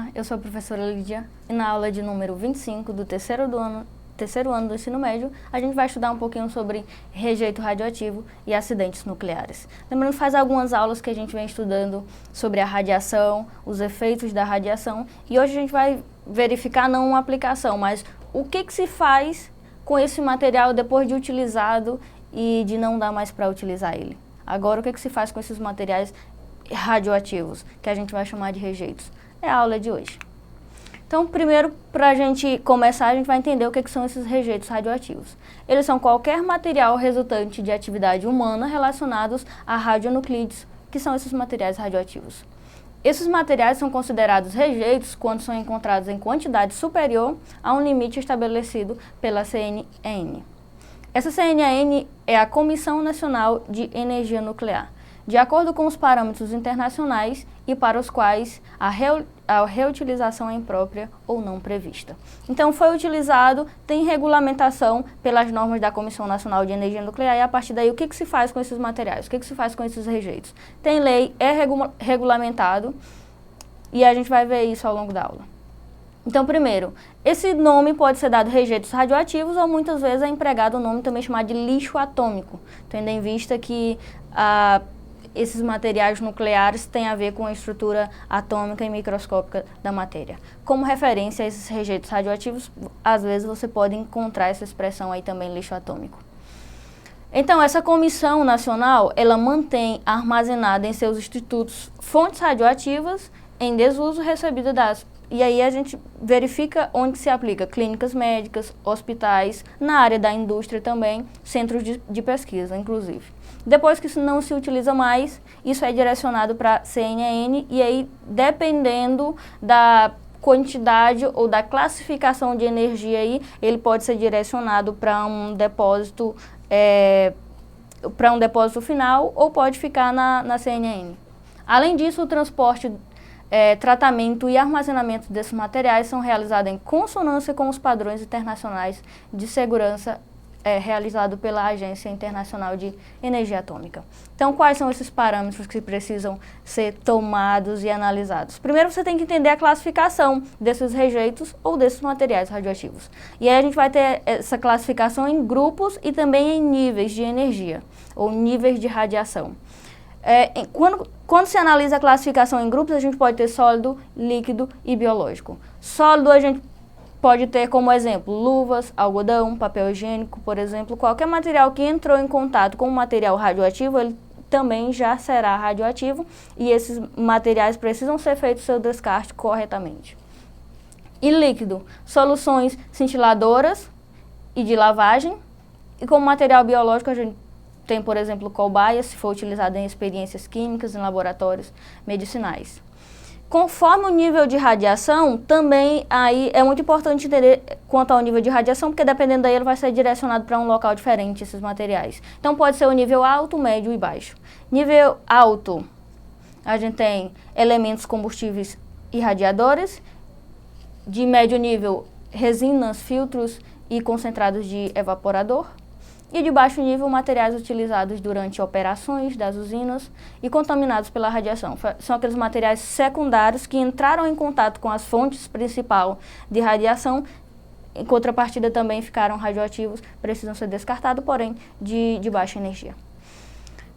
Olá, eu sou a professora Lídia e na aula de número 25 do terceiro ano do ensino médio, a gente vai estudar um pouquinho sobre rejeito radioativo e acidentes nucleares. Lembrando que faz algumas aulas que a gente vem estudando sobre a radiação, os efeitos da radiação, e hoje a gente vai verificar não uma aplicação, mas o que se faz com esse material depois de utilizado e de não dar mais para utilizar ele. Agora, o que se faz com esses materiais radioativos, que a gente vai chamar de rejeitos? É a aula de hoje. Então, primeiro, para a gente começar, a gente vai entender o que são esses rejeitos radioativos. Eles são qualquer material resultante de atividade humana relacionados a radionuclídeos, que são esses materiais radioativos. Esses materiais são considerados rejeitos quando são encontrados em quantidade superior a um limite estabelecido pela CNEN. Essa CNEN é a Comissão Nacional de Energia Nuclear, de acordo com os parâmetros internacionais e para os quais a reutilização é imprópria ou não prevista. Então, foi utilizado, tem regulamentação pelas normas da Comissão Nacional de Energia Nuclear, e a partir daí, o que se faz com esses materiais? O que se faz com esses rejeitos? Tem lei, é regulamentado, e a gente vai ver isso ao longo da aula. Então, primeiro, esse nome pode ser dado rejeitos radioativos ou muitas vezes é empregado o nome também chamado de lixo atômico, tendo em vista que esses materiais nucleares têm a ver com a estrutura atômica e microscópica da matéria. Como referência a esses rejeitos radioativos, às vezes você pode encontrar essa expressão aí também, lixo atômico. Então, essa comissão nacional, ela mantém armazenada em seus institutos fontes radioativas em desuso recebida das... E aí a gente verifica onde se aplica clínicas médicas, hospitais, na área da indústria também, centros de pesquisa, inclusive. Depois que isso não se utiliza mais, isso é direcionado para a CNEN e aí, dependendo da quantidade ou da classificação de energia aí, ele pode ser direcionado para um depósito final ou pode ficar na CNEN. Além disso, o transporte, tratamento e armazenamento desses materiais são realizados em consonância com os padrões internacionais de segurança realizado pela Agência Internacional de Energia Atômica. Então, quais são esses parâmetros que precisam ser tomados e analisados? Primeiro, você tem que entender a classificação desses rejeitos ou desses materiais radioativos. E aí a gente vai ter essa classificação em grupos e também em níveis de energia, ou níveis de radiação. Quando se analisa a classificação em grupos, a gente pode ter sólido, líquido e biológico. Sólido a gente pode ter como exemplo luvas, algodão, papel higiênico, por exemplo. Qualquer material que entrou em contato com um material radioativo, ele também já será radioativo e esses materiais precisam ser feitos seu descarte corretamente. E líquido, soluções cintiladoras e de lavagem. E como material biológico, a gente tem, por exemplo, cobaia, se for utilizado em experiências químicas, em laboratórios medicinais. Conforme o nível de radiação, também aí é muito importante entender quanto ao nível de radiação, porque dependendo daí ele vai ser direcionado para um local diferente, esses materiais. Então pode ser o nível alto, médio e baixo. Nível alto, a gente tem elementos combustíveis irradiadores. De médio nível, resinas, filtros e concentrados de evaporador. E de baixo nível, materiais utilizados durante operações das usinas e contaminados pela radiação. São aqueles materiais secundários que entraram em contato com as fontes principais de radiação, em contrapartida também ficaram radioativos, precisam ser descartados, porém de baixa energia.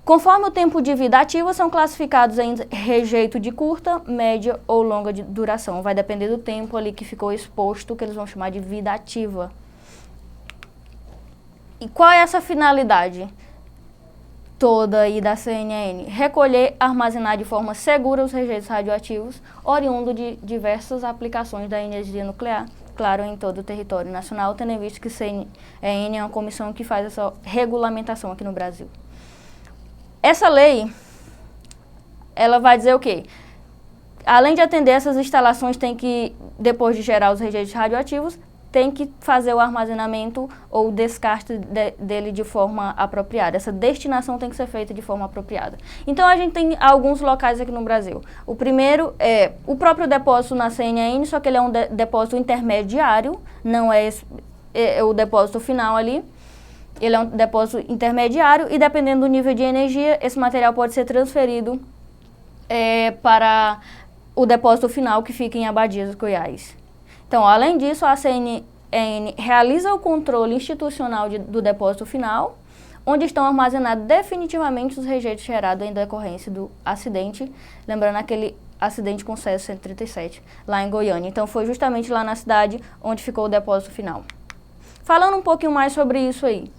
Conforme o tempo de vida ativa, são classificados em rejeito de curta, média ou longa duração. Vai depender do tempo ali que ficou exposto, que eles vão chamar de vida ativa. E qual é essa finalidade toda aí da CNEN? Recolher, armazenar de forma segura os rejeitos radioativos, oriundo de diversas aplicações da energia nuclear, claro, em todo o território nacional, tendo em vista que a CNEN é uma comissão que faz essa regulamentação aqui no Brasil. Essa lei, ela vai dizer o quê? Além de atender essas instalações, tem que, depois de gerar os rejeitos radioativos, tem que fazer o armazenamento ou o descarte dele de forma apropriada. Essa destinação tem que ser feita de forma apropriada. Então, a gente tem alguns locais aqui no Brasil. O primeiro é o próprio depósito na CNEN, só que ele é um depósito intermediário, não é o depósito final ali. Ele é um depósito intermediário e, dependendo do nível de energia, esse material pode ser transferido para o depósito final que fica em Abadias, Goiás. Então, além disso, a CNN realiza o controle institucional do depósito final, onde estão armazenados definitivamente os rejeitos gerados em decorrência do acidente, lembrando aquele acidente com Césio 137, lá em Goiânia. Então, foi justamente lá na cidade onde ficou o depósito final. Falando um pouquinho mais sobre isso aí,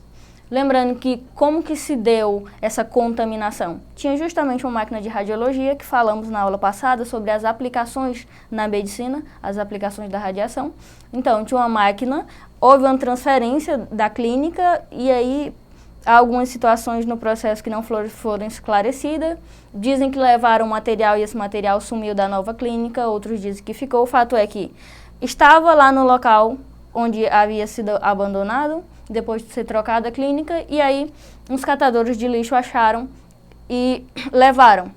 lembrando que como que se deu essa contaminação? Tinha justamente uma máquina de radiologia, que falamos na aula passada sobre as aplicações na medicina, as aplicações da radiação. Então, tinha uma máquina, houve uma transferência da clínica e aí há algumas situações no processo que não foram esclarecidas. Dizem que levaram material e esse material sumiu da nova clínica, outros dizem que ficou. O fato é que estava lá no local onde havia sido abandonado, depois de ser trocada a clínica, e aí uns catadores de lixo acharam e levaram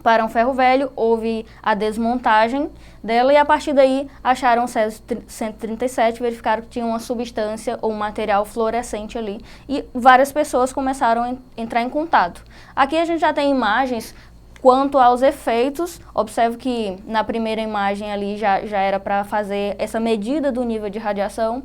para um ferro velho, houve a desmontagem dela e a partir daí acharam o Césio 137, verificaram que tinha uma substância ou um material fluorescente ali e várias pessoas começaram a entrar em contato. Aqui a gente já tem imagens quanto aos efeitos. Observe que na primeira imagem ali já era para fazer essa medida do nível de radiação.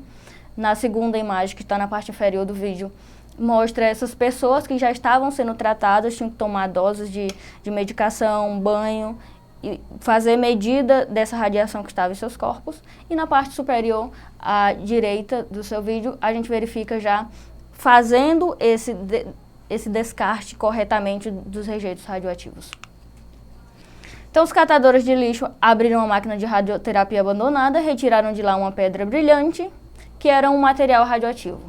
Na segunda imagem, que está na parte inferior do vídeo, mostra essas pessoas que já estavam sendo tratadas, tinham que tomar doses de medicação, banho, e fazer medida dessa radiação que estava em seus corpos. E na parte superior, à direita do seu vídeo, a gente verifica já fazendo esse descarte corretamente dos rejeitos radioativos. Então, os catadores de lixo abriram uma máquina de radioterapia abandonada, retiraram de lá uma pedra brilhante, que era um material radioativo,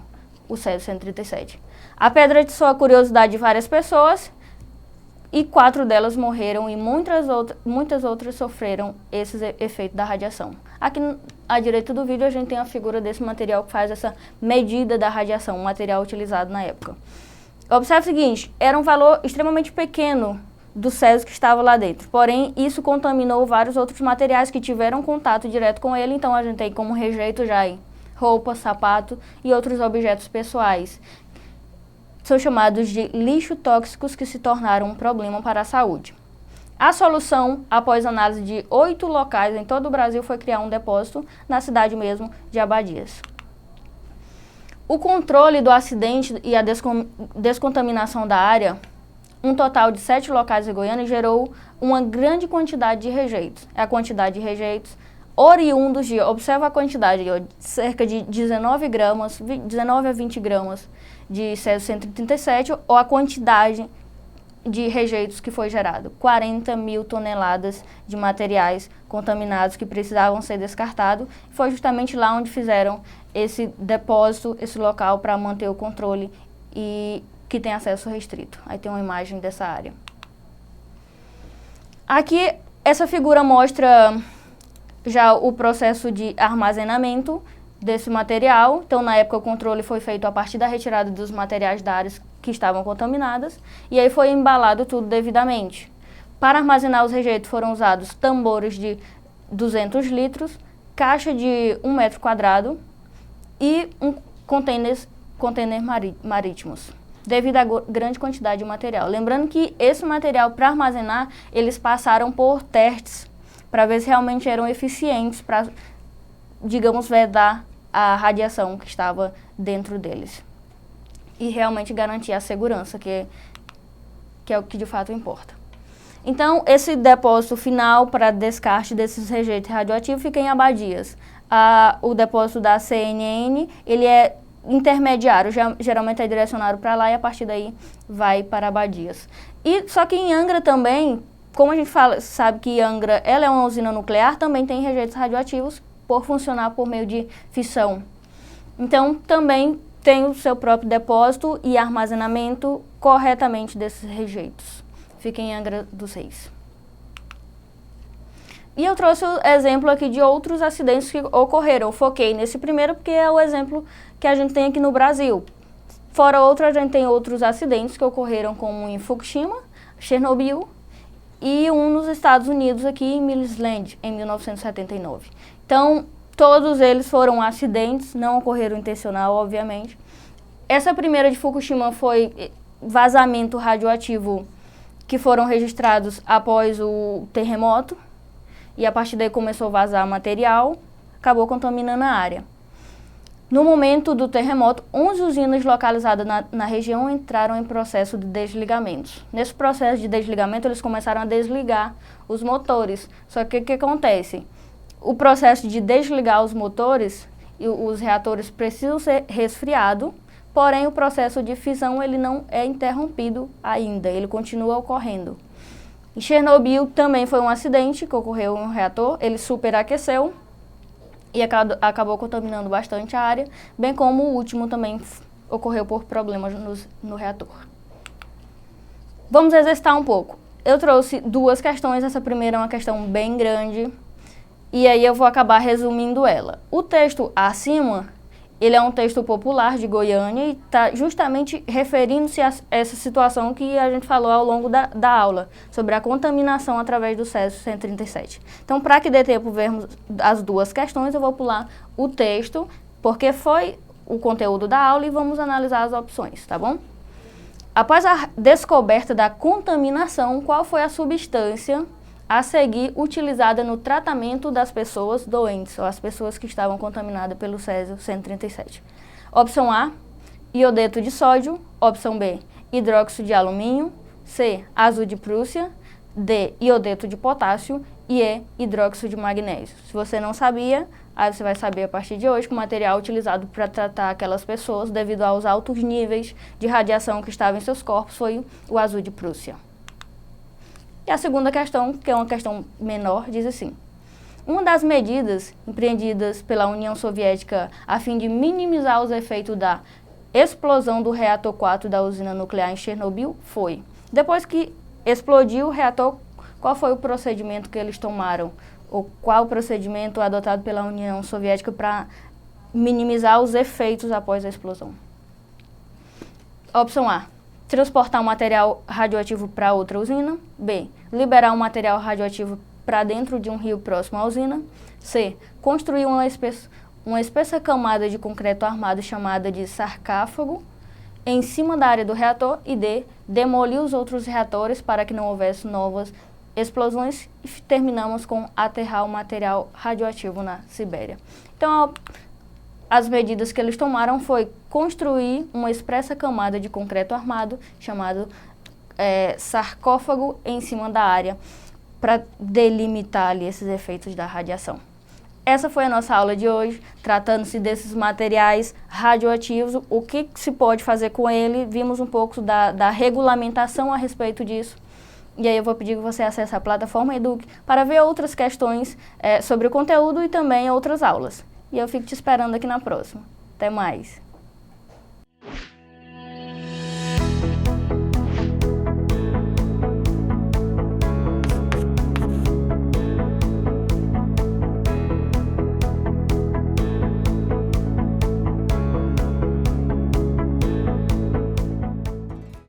o Césio 137. A pedra atiçou a curiosidade de várias pessoas e 4 delas morreram e muitas outras sofreram esses efeitos da radiação. Aqui à direita do vídeo a gente tem a figura desse material que faz essa medida da radiação, um material utilizado na época. Observe o seguinte, era um valor extremamente pequeno do Césio que estava lá dentro, porém isso contaminou vários outros materiais que tiveram contato direto com ele, então a gente tem como rejeito já aí roupa, sapato e outros objetos pessoais. São chamados de lixo tóxicos que se tornaram um problema para a saúde. A solução, após análise de 8 locais em todo o Brasil, foi criar um depósito na cidade mesmo de Abadias. O controle do acidente e a descontaminação da área, um total de 7 locais em Goiânia, gerou uma grande quantidade de rejeitos. A quantidade de rejeitos oriundos de, observa a quantidade, cerca de 19 a 20 gramas de Césio 137, ou a quantidade de rejeitos que foi gerado, 40 mil toneladas de materiais contaminados que precisavam ser descartados. Foi justamente lá onde fizeram esse depósito, esse local para manter o controle e que tem acesso restrito. Aí tem uma imagem dessa área. Aqui, essa figura mostra já o processo de armazenamento desse material. Então, na época, o controle foi feito a partir da retirada dos materiais da área que estavam contaminadas e aí foi embalado tudo devidamente. Para armazenar os rejeitos foram usados tambores de 200 litros, caixa de 1 metro quadrado e containers marítimos, devido à grande quantidade de material. Lembrando que esse material, para armazenar, eles passaram por testes para ver se realmente eram eficientes para, digamos, vedar a radiação que estava dentro deles. E realmente garantir a segurança, que é o que de fato importa. Então, esse depósito final para descarte desses rejeitos radioativos fica em Abadias. O depósito da CNN, ele é intermediário, geralmente é direcionado para lá e a partir daí vai para Abadias. E só que em Angra também, como a gente sabe que Angra ela é uma usina nuclear, também tem rejeitos radioativos por funcionar por meio de fissão. Então, também tem o seu próprio depósito e armazenamento corretamente desses rejeitos. Fica em Angra dos Reis. E eu trouxe o exemplo aqui de outros acidentes que ocorreram. Eu foquei nesse primeiro porque é o exemplo que a gente tem aqui no Brasil. Fora outro, a gente tem outros acidentes que ocorreram, como em Fukushima, Chernobyl, e um nos Estados Unidos, aqui em Millisland, em 1979. Então, todos eles foram acidentes, não ocorreram intencional, obviamente. Essa primeira de Fukushima foi vazamento radioativo que foram registrados após o terremoto. e a partir daí começou a vazar material, acabou contaminando a área. No momento do terremoto, 11 usinas localizadas na região entraram em processo de desligamentos. Nesse processo de desligamento, eles começaram a desligar os motores. Só que o que acontece? O processo de desligar os motores, os reatores precisam ser resfriados, porém o processo de fissão ele não é interrompido ainda, ele continua ocorrendo. Em Chernobyl também foi um acidente que ocorreu em um reator, ele superaqueceu e acabou contaminando bastante a área, bem como o último também ocorreu por problemas no reator. Vamos exercitar um pouco. Eu trouxe duas questões, essa primeira é uma questão bem grande, e aí eu vou acabar resumindo ela. O texto acima, ele é um texto popular de Goiânia e está justamente referindo-se a essa situação que a gente falou ao longo da aula, sobre a contaminação através do Césio-137. Então, para que dê tempo vermos as duas questões, eu vou pular o texto, porque foi o conteúdo da aula, e vamos analisar as opções, tá bom? Após a descoberta da contaminação, qual foi a substância a seguir utilizada no tratamento das pessoas doentes, ou as pessoas que estavam contaminadas pelo Césio-137. Opção A, iodeto de sódio. Opção B, hidróxido de alumínio. C, azul de Prússia. D, iodeto de potássio. E E, hidróxido de magnésio. Se você não sabia, aí você vai saber a partir de hoje que o material utilizado para tratar aquelas pessoas, devido aos altos níveis de radiação que estavam em seus corpos, foi o azul de Prússia. E a segunda questão, que é uma questão menor, diz assim: uma das medidas empreendidas pela União Soviética a fim de minimizar os efeitos da explosão do reator 4 da usina nuclear em Chernobyl foi: depois que explodiu o reator, qual foi o procedimento que eles tomaram? Ou qual o procedimento adotado pela União Soviética para minimizar os efeitos após a explosão? Opção A, transportar um material radioativo para outra usina. B, liberar um material radioativo para dentro de um rio próximo à usina. C, construir uma espessa camada de concreto armado chamada de sarcófago em cima da área do reator. E D, demolir os outros reatores para que não houvesse novas explosões. E terminamos com aterrar o material radioativo na Sibéria. Então, as medidas que eles tomaram foi construir uma espessa camada de concreto armado, chamado sarcófago, em cima da área, para delimitar ali esses efeitos da radiação. Essa foi a nossa aula de hoje, tratando-se desses materiais radioativos, o que se pode fazer com ele, vimos um pouco da regulamentação a respeito disso. E aí eu vou pedir que você acesse a plataforma Eduque para ver outras questões sobre o conteúdo e também outras aulas. E eu fico te esperando aqui na próxima. Até mais!